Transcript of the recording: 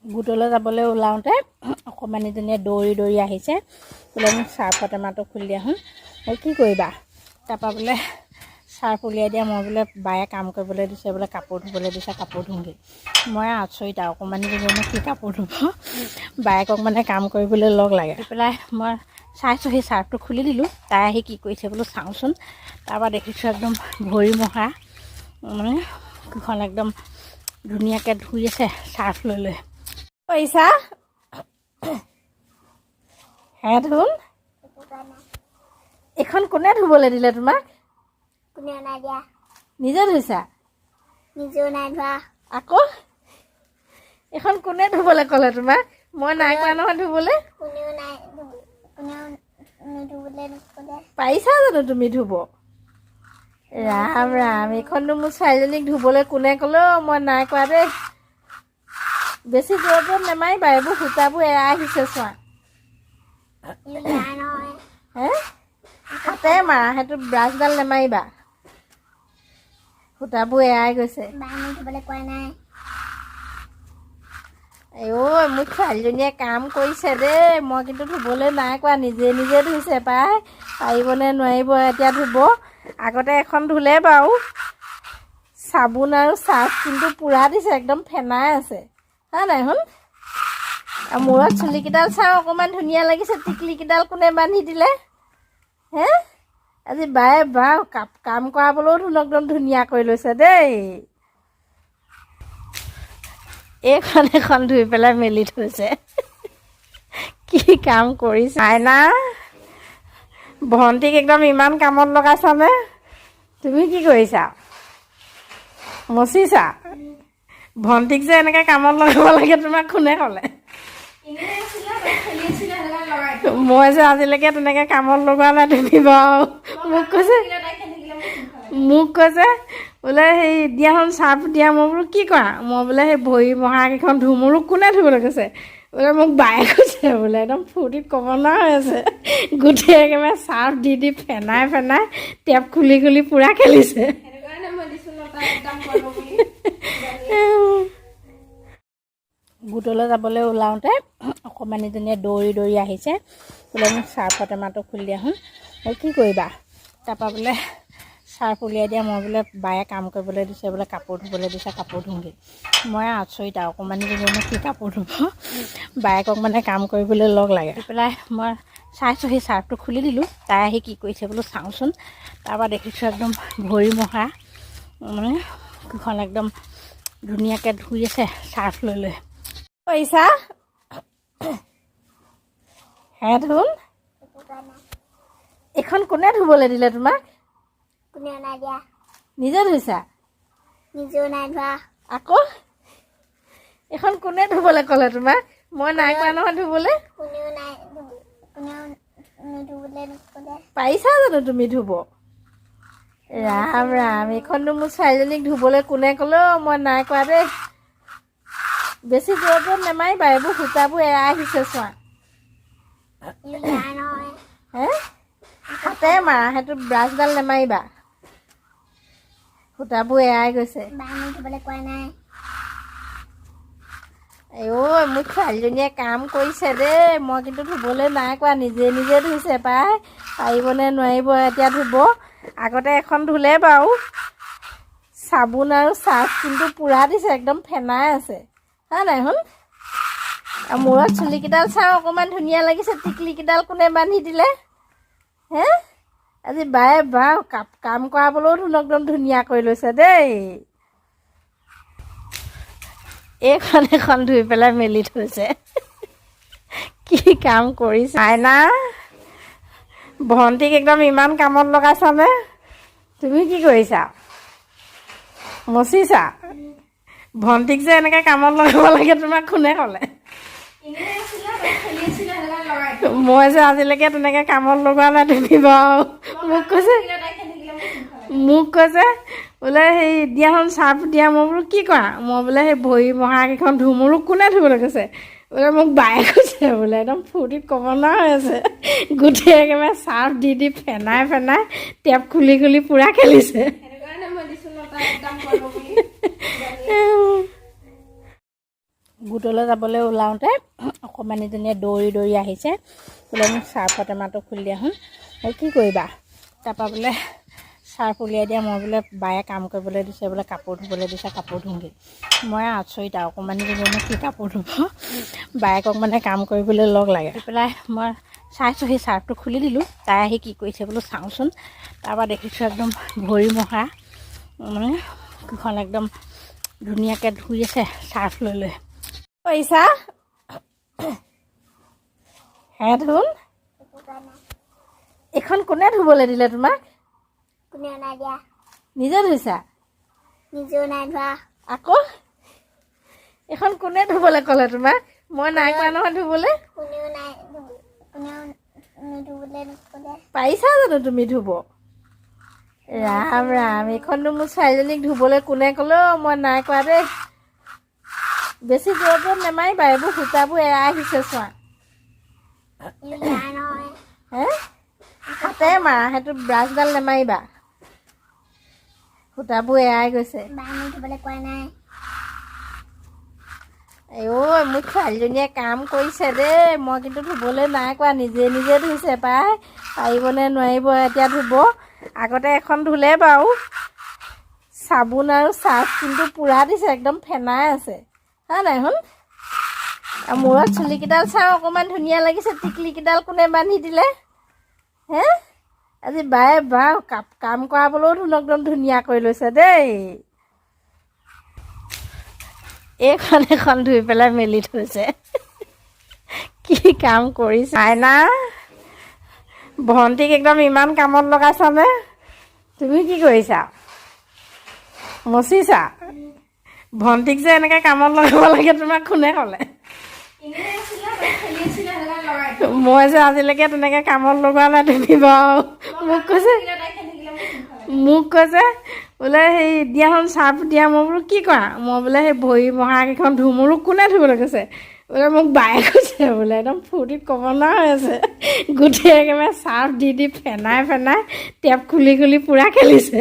গোটলৈ যাবলৈ ওলাওঁতে অকণমানিজনীয়ে দৌৰি দৌৰি আহিছে বোলে মোক চাৰ্ফৰ টেমাটো খুলি দিয়া হওঁ কি কৰিবা তাৰপৰা বোলে চাৰ্ফ উলিয়াই দিয়া মই বোলে বায়ে কাম কৰিবলৈ দিছে বোলে কাপোৰ ধুবলৈ দিছে কাপোৰ ধুওঁগৈ মই আচৰিত আৰু অকণমানিজনীয়ে কি কাপোৰ ধুব বায়েকক মানে কাম কৰিবলৈ লগ লাগে দি পেলাই মই চাইছোঁ সেই চাৰ্ফটো খুলি দিলোঁ তাই আহি কি কৰিছে বোলো চাওঁচোন তাৰপৰা দেখিছোঁ একদম ভৰি মহা মানে কিখন একদম ধুনীয়াকৈ ধুই আছে চাৰ্ফ লৈ লৈ পইচা হে ধুন এইখন কোনে ধুবলৈ দিলে তোমাক কোনেও নাই দিয়া নিজে ধুইছা নিজেও নাই ধোৱা আকৌ এইখন কোনে ধুবলৈ ক'লে তোমাক মই নাই কোৱা নহয় ধুবলৈ কোনেও নাই কোনেও নুধুবলৈ ক'লে পাৰিছা জানো তুমি ধুব ৰাম ৰাম এইখননো মোৰ ছোৱালীজনীক ধুবলৈ কোনে ক'লে মই নাই কোৱা দেই বেছি দূৰত নেমাৰিবা এইবোৰ সূতাবোৰ এৰাই আহিছে চোৱা হে হাতে মাৰা সেইটো ব্ৰাছডাল নেমাৰিবা সূতাবোৰ এৰাই গৈছে ধুবলৈ কোৱা নাই ঐ মোৰ ছোৱালীজনীয়ে কাম কৰিছে দেই মই কিন্তু ধুবলৈ নাই কোৱা নিজে নিজে ধুইছে পাই পাৰিবনে নোৱাৰিব এতিয়া ধুব আগতে এখন ধুলে বাৰু চাবোন আৰু চাৰ্ফ কিন্তু পূৰা দিছে একদম ফেনাই আছে হয় নাই শুন আৰু মূৰত চুলিকেইডাল চাওঁ অকণমান ধুনীয়া লাগিছে টিকলিকেইডাল কোনে বান্ধি দিলে হে আজি বায়ে বা কাম কৰাবলৈও একদম ধুনীয়া কৰি লৈছে দেই এখন ধুই পেলাই মেলি থৈছে কি কাম কৰিছে আইনা ভণ্টিক একদম ইমান কামত লগাইছানে তুমি কি কৰিছা মচিছা ভণ্টিক যে এনেকৈ কামত লগাব লাগে তোমাক কোনে ক'লে মই যে আজিলৈকে তেনেকৈ কামত লগোৱা নাই তুমি বাৰু মোক কৈছে বোলে সেই দিয়াখন চাৰ্ফ দিয়া মই বোলো কি কৰা মই বোলে সেই ভৰি মহাকেইখন ধুওঁ মোৰো কোনে ধুবলৈ কৈছে বোলে মোক বায়ে কৈছে বোলে একদম ফূৰ্তিত ক'ব নোৱাৰা হৈ আছে গোটেই একেবাৰে চাৰ্ফ দি দি ফেনাই টেপ খুলি খুলি পূৰা খেলিছে গোটলৈ যাবলৈ ওলাওঁতে অকণমানিজনীয়ে দৌৰি দৌৰি আহিছে বোলে মোক চাৰ্ফৰ টেমাটো খুলি দিয়া হওঁ কি কৰিবা তাৰপৰা বোলে চাৰ্ফ উলিয়াই দিয়া মই বোলে বায়ে কাম কৰিবলৈ দিছে বোলে কাপোৰ ধুবলৈ দিছে কাপোৰ ধুওঁগৈ মই আচৰিত আৰু অকণমানিজনীয়ে কি কাপোৰ ধুব বায়েকক মানে কাম কৰিবলৈ লগ লাগে দি পেলাই মই চাইছোঁ সেই চাৰ্ফটো খুলি দিলোঁ তাই আহি কি কৰিছে বোলো চাওঁচোন তাৰপৰা দেখিছোঁ একদম ভৰি মহা মানে কিখন একদম ধুনীয়াকৈ ধুই আছে চাৰ্ফ লৈ লৈ পইচা হে ধুন এইখন কোনে ধুবলৈ দিলে তোমাক কোনেও নাই দিয়া নিজে ধুইছা নিজেও নাই ধোৱা আকৌ এইখন কোনে ধুবলৈ ক'লে তোমাক মই নাই কোৱা নহয় ধুবলৈ কোনেও নাই কোনেও নুধুবলৈ ক'লে পাৰিছা জানো তুমি ধুব ৰাম ৰাম এইখননো মোৰ ছোৱালীজনীক ধুবলৈ কোনে ক'লে মই নাই কোৱা দেই বেছি দূৰত নেমাৰিবা এইবোৰ সূতাবোৰ এৰাই আহিছে চোৱা হে হাতে মাৰা সেইটো ব্ৰাছডাল নেমাৰিবা সূতাবোৰ এৰাই গৈছে ধুবলৈ কোৱা নাই ঐ মোৰ ছোৱালীজনীয়ে কাম কৰিছে দেই মই কিন্তু ধুবলৈ নাই কোৱা নিজে নিজে ধুইছে পাই পাৰিবনে নোৱাৰিব এতিয়া ধুব আগতে এখন ধুলে বাৰু চাবোন আৰু চাৰ্ফ কিন্তু পূৰা দিছে একদম ফেনাই আছে হয় নাই শুন আৰু মূৰত চুলিকেইডাল চাওঁ অকণমান ধুনীয়া লাগিছে টিকলিকেইডাল কোনে বান্ধি দিলে হে আজি বায়ে বা কাম কৰাবলৈও একদম ধুনীয়া কৰি লৈছে দেই এখন ধুই পেলাই মেলি থৈছে কি কাম কৰিছে আইনা ভণ্টিক একদম ইমান কামত লগাইছানে তুমি কি কৰিছা মচিছা ভণ্টিক যে এনেকৈ কামত লগাব লাগে তোমাক কোনে ক'লে মই যে আজিলৈকে তেনেকৈ কামত লগোৱা নাই তুমি বাৰু মোক কৈছে বোলে সেই দিয়াখন চাৰ্ফ দিয়া মই বোলো কি কৰা মই বোলে সেই ভৰি মহাকেইখন ধুওঁ মোৰো কোনে ধুবলৈ কৈছে বোলে মোক বায়ে কৈছে বোলে একদম ফূৰ্তিত ক'ব নোৱাৰা হৈ আছে গোটেই একেবাৰে চাৰ্ফ দি দি ফেনাই টেপ খুলি খুলি পূৰা খেলিছে গোটলৈ যাবলৈ ওলাওঁতে অকণমানিজনীয়ে দৌৰি দৌৰি আহিছে বোলে মোক চাৰ্ফৰ টেমাটো খুলি দিয়া হওঁ কি কৰিবা তাৰপৰা বোলে চাৰ্ফ উলিয়াই দিয়া মই বোলে বায়ে কাম কৰিবলৈ দিছে বোলে কাপোৰ ধুবলৈ দিছে কাপোৰ ধুওঁগৈ মই আচৰিত আৰু অকণমানিজনীয়ে কি কাপোৰ ধুব বায়েকক মানে কাম কৰিবলৈ লগ লাগে দি পেলাই মই চাইছোঁ সেই চাৰ্ফটো খুলি দিলোঁ তাই আহি কি কৰিছে বোলো চাওঁচোন তাৰপৰা দেখিছোঁ একদম ভৰি মহা মানে কিখন একদম ধুনীয়াকৈ ধুই আছে চাৰ্ফ লৈ লৈ পইচা হে ধুন এইখন কোনে ধুবলৈ দিলে তোমাক কোনেও নাই দিয়া নিজে ধুইছা নিজেও নাই ধোৱা আকৌ এইখন কোনে ধুবলৈ ক'লে তোমাক মই নাই কোৱা নহয় ধুবলৈ কোনেও নাই কোনেও নুধুবলৈ ক'লে পাৰিছা জানো তুমি ধুব ৰাম ৰাম এইখনতো মোৰ ছোৱালীজনীক ধুবলৈ কোনে ক'লেও মই নাই কোৱা দেই বেছি জোৰত জোৰত নেমাৰিবা এইবোৰ সূতাবোৰ এৰাই আহিছে চোৱা নাই নহয় হে হাতে মাৰা সেইটো ব্ৰাছডাল নেমাৰিবা সূতাবোৰ এৰাই গৈছে বাই মোক ধুবলৈ কোৱা নাই ঐ মোৰ ছোৱালীজনীয়ে কাম কৰিছে দেই মই কিন্তু ধুবলৈ নাই কোৱা নিজে নিজে ধুইছে পাই পাৰিবনে নোৱাৰিব এতিয়া ধুব আগতে এখন ধুলে বাৰু চাবোন আৰু চাৰ্ফ কিন্তু পূৰা দিছে একদম ফেনাই আছে হয় নাই শুন আৰু মূৰত চুলিকেইডাল চাওঁ অকণমান ধুনীয়া লাগিছে টিকলিকেইডাল কোনে বান্ধি দিলে হে আজি বায়ে বাৰু কাম কৰাবলৈও একদম ধুনীয়া কৰি লৈছে দেই এখন ধুই পেলাই মেলি থৈছে কি কাম কৰিছে আইনা ভণ্টিক একদম ইমান কামত লগাইছানে তুমি কি কৰিছা মচিছা ভণ্টিক যে এনেকৈ কামত লগাব লাগে তোমাক কোনে ক'লে মই যে আজিলৈকে তেনেকৈ কামত লগোৱা নাই তুমি বাৰু মোক কৈছে বোলে সেই দিয়াখন চাৰ্ফ দিয়া মই বোলো কি কৰা মই বোলে সেই ভৰি মহাকেইখন ধুওঁ মোৰো কোনে ধুবলৈ কৈছে বোলে মোক বায়ে কৈছে বোলে একদম ফূৰ্তিত ক'ব নোৱাৰা হৈ আছে গোটেই একেবাৰে চাৰ্ফ দি দি ফেনাই টেপ খুলি খুলি পূৰা খেলিছে